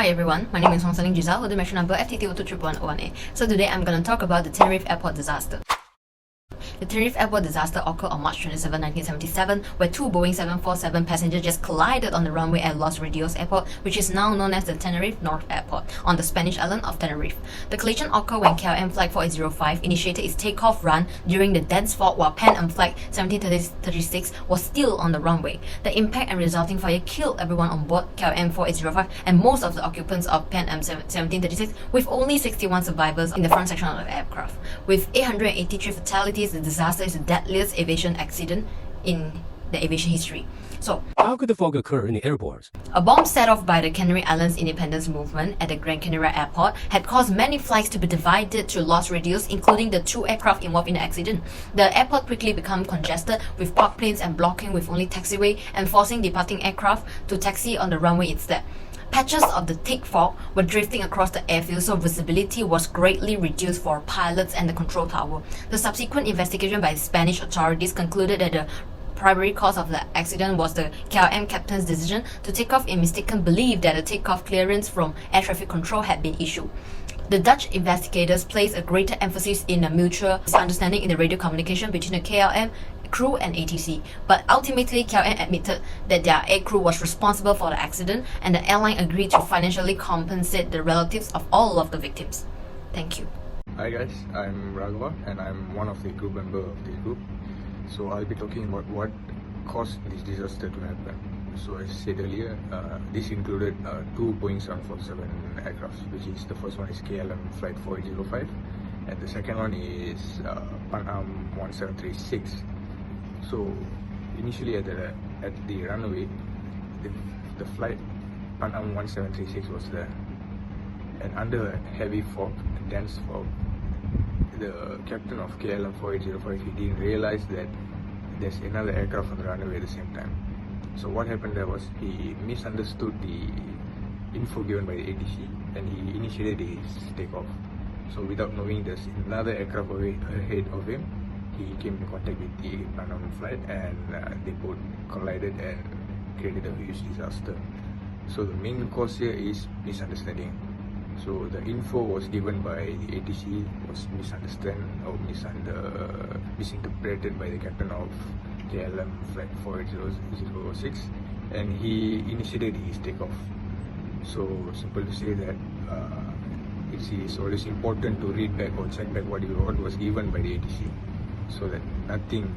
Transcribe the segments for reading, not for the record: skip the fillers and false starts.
Hi everyone, my name is Hong Seling Giselle, with the measure number FTT023101A. So today I'm going to talk about the Tenerife airport disaster. The Tenerife airport disaster occurred on March 27, 1977, where two Boeing 747 passenger jets collided on the runway at Los Radios Airport, which is now known as the Tenerife North Airport, on the Spanish island of Tenerife. The collision occurred when KLM Flight 4805 initiated its takeoff run during the dense fog while Pan Am Flight 1736 was still on the runway. The impact and resulting fire killed everyone on board KLM 4805 and most of the occupants of Pan Am 1736, with only 61 survivors in the front section of the aircraft. With 883 fatalities, the disaster is the deadliest aviation accident in the aviation history. So, how could the fog occur in the airport? A bomb set off by the Canary Islands independence movement at the Gran Canaria airport had caused many flights to be divided to Los Radios, including the two aircraft involved in the accident. The airport quickly became congested with parked planes and blocking with only taxiway and forcing departing aircraft to taxi on the runway instead. Patches of the thick fog were drifting across the airfield, so visibility was greatly reduced for pilots and the control tower. The subsequent investigation by Spanish authorities concluded that the primary cause of the accident was the KLM captain's decision to take off in mistaken belief that a takeoff clearance from air traffic control had been issued. The Dutch investigators placed a greater emphasis in a mutual misunderstanding in the radio communication between the KLM crew and ATC, but ultimately KLM admitted that their air crew was responsible for the accident, and the airline agreed to financially compensate the relatives of all of the victims. Thank you. Hi guys, I'm Raghava and I'm one of the group member of the group. So I'll be talking about what caused this disaster to happen. So as said earlier, this included two Boeing 747 aircrafts, which is the first one is KLM Flight 4805 and the second one is Pan Am 1736. So initially at the runway, the flight Pan Am 1736 was there, and under a heavy fog, a dense fog, the captain of KLM 4805, he didn't realize that there's another aircraft on the runway at the same time. So what happened there was he misunderstood the info given by the ATC and he initiated his takeoff. So without knowing there's another aircraft ahead of him, he came in contact with the Pan Am flight and they both collided and created a huge disaster. So the main cause here is misunderstanding. So the info was given by the ATC was misunderstood or misinterpreted by the captain of KLM flight 4806 and he initiated his takeoff. So simple to say that it is always important to read back or check back what was given by the ATC so that nothing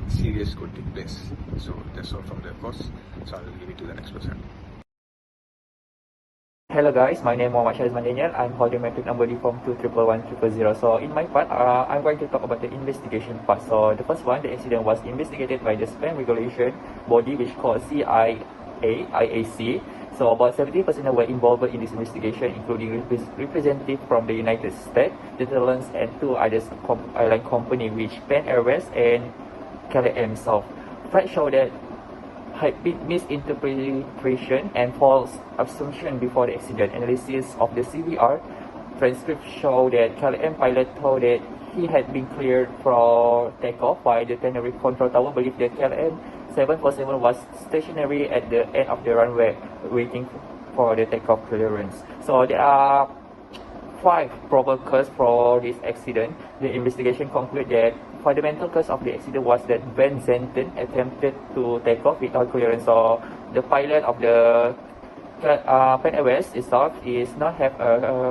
serious could take place. So that's all from the course. So I'll leave it to the next person. Hello guys, my name is Muhammad Shahrizman Daniel. I'm holding my plate number form 2111000. So in my part, I'm going to talk about the investigation part. So the first one, the incident was investigated by the Spain regulation body which called IAC. So about 70 personnel were involved in this investigation, including representatives from the United States, the Netherlands, and two others airline company, which Pan Airways and KLM. So flight showed that had been misinterpretation and false assumption before the accident. Analysis of the CVR transcript showed that KLM pilot told that he had been cleared for takeoff, while the Tenerife control tower believed that KLM 747 was stationary at the end of the runway waiting for the takeoff clearance. So there are 5 probable causes for this accident. The investigation concluded that fundamental cause of the accident was that Van Zanten attempted to take off without clearance. So the pilot of the Pan Airways itself is not have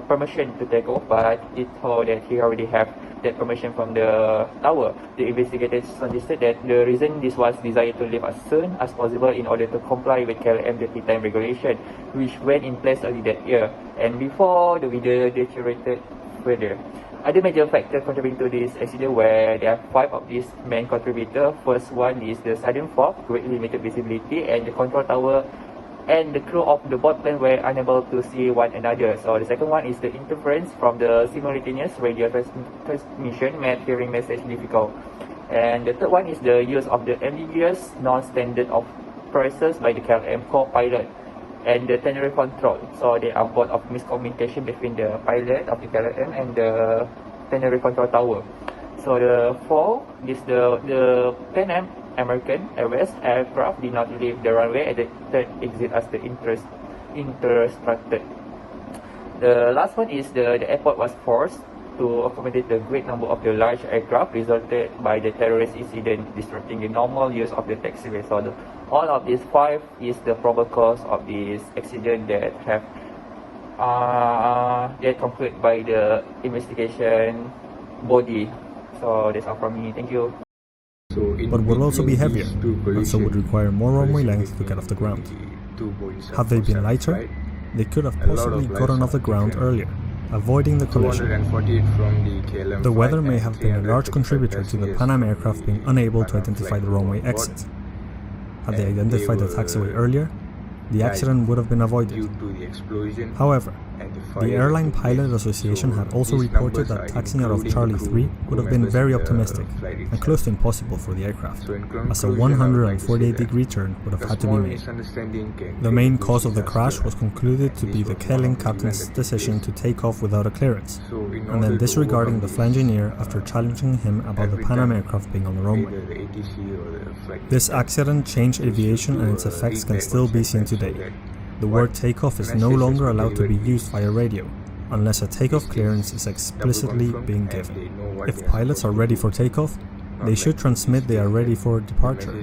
permission to take off, but it told that he already have that permission from the tower. The investigators suggested that the reason this was desired to leave as soon as possible in order to comply with KLM dirty time regulation, which went in place early that year, and before the weather deteriorated further. Other major factors contributing to this accident where there are 5 of these main contributors. First one is the sudden fog, greatly limited visibility, and the control tower and the crew of the board plane were unable to see one another. So the second one is the interference from the simultaneous radio transmission made hearing message difficult. And the third one is the use of the ambiguous non-standard of phrases by the KLM co-pilot and the Tenerife control. So there are both of miscommunication between the pilot of the KLM and the Tenerife control tower. So the fourth is the Pan Am American Airways aircraft did not leave the runway at the third exit as the instructed. The last one is the airport was forced to accommodate the great number of the large aircraft resulted by the terrorist incident disrupting the normal use of the taxiway. So all of these 5 is the probable cause of this accident that have concluded by the investigation body. So that's all from me. Thank you. But would also be heavier, and so would require more runway length to get off the ground. Had they been lighter, they could have possibly gotten off the ground earlier, avoiding the collision. The weather may have been a large contributor to the Pan Am aircraft being unable to identify the runway exit. Had they identified the taxiway earlier, the accident would have been avoided. However, the Airline Pilot Association had also reported that taxiing out of Charlie 3 would have been very optimistic and close to impossible for the aircraft, as a 148-degree turn would have had to be made. The main cause of the crash was concluded to be the KLM captain's decision to take off without a clearance, and then disregarding the flight engineer after challenging him about the Pan Am aircraft being on the runway. This accident changed aviation, and its effects can still be seen today. The word takeoff is no longer allowed to be used via radio, unless a takeoff clearance is explicitly being given. If pilots are ready for takeoff, they should transmit they are ready for departure.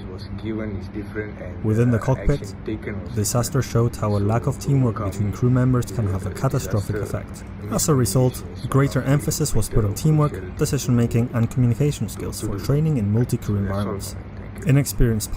Within the cockpit, the disaster showed how a lack of teamwork between crew members can have a catastrophic effect. As a result, greater emphasis was put on teamwork, decision-making and communication skills for training in multi-crew environments. Inexperienced pilots